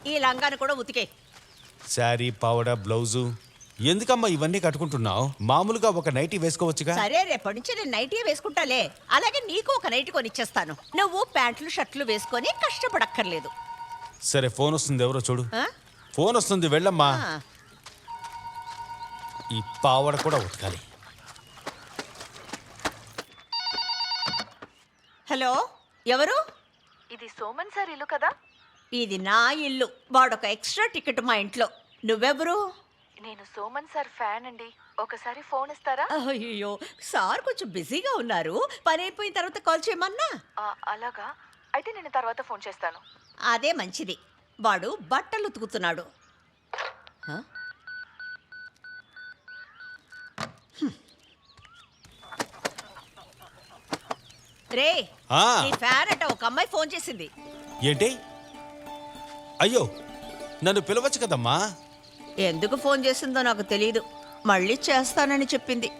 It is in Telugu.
ఈ లంగాను కూడా ఉతికే. శారీ, పావడ, బ్లౌజు ఎందుకమ్మా ఇవన్నీ కట్టుకుంటున్నావు? మామూలుగా ఒక నైటీ వేసుకోవచ్చుగా. సరే, రేపటి నుంచి నేను నైటీ వేసుకుంటాలే. అలాగే నీకు ఒక నైటీ కొనిచ్చేస్తాను. నువ్వు ప్యాంట్లు షర్ట్లు వేసుకొని కష్టపడక్కర్లేదు. సరే, ఫోన్ వస్తుంది, ఎవరో చూడు. ఆ? ఫోన్ వస్తుంది, వెళ్ళమ్మా. ఆ. ఈ పావడ కూడా ఉతకాలి. హలో, ఎవరు? ఇది సోమన్ సార్ ఇల్లు కదా? ఇది నా ఇల్లు. వాడొక ఎక్స్ట్రా టికెట్ మా ఇంట్లో. నువ్వెవరు? నేను సోమన్ సార్ ఫ్యాన్ అండి. ఒకసారి ఫోన్ ఇస్తారా? అయ్యో, సార్ కొంచెం బిజీగా ఉన్నారు. పని అయిపోయిన తర్వాత కాల్ చేయమన్నా. అలాగా, అయితే నేను తర్వాత ఫోన్ చేస్తాను. అదే మంచిది. వాడు బట్టలు ఉతుకుతున్నాడు. హ? రే, ఆ. నీ ఫ్యాన్ అట ఒక అమ్మాయి ఫోన్ చేసింది. ఏంటి? అయ్యో, నన్ను పిలవచ్చు కదమ్మా. ఎందుకు ఫోన్ చేసిందో నాకు తెలియదు. మళ్ళీ చేస్తానని చెప్పింది.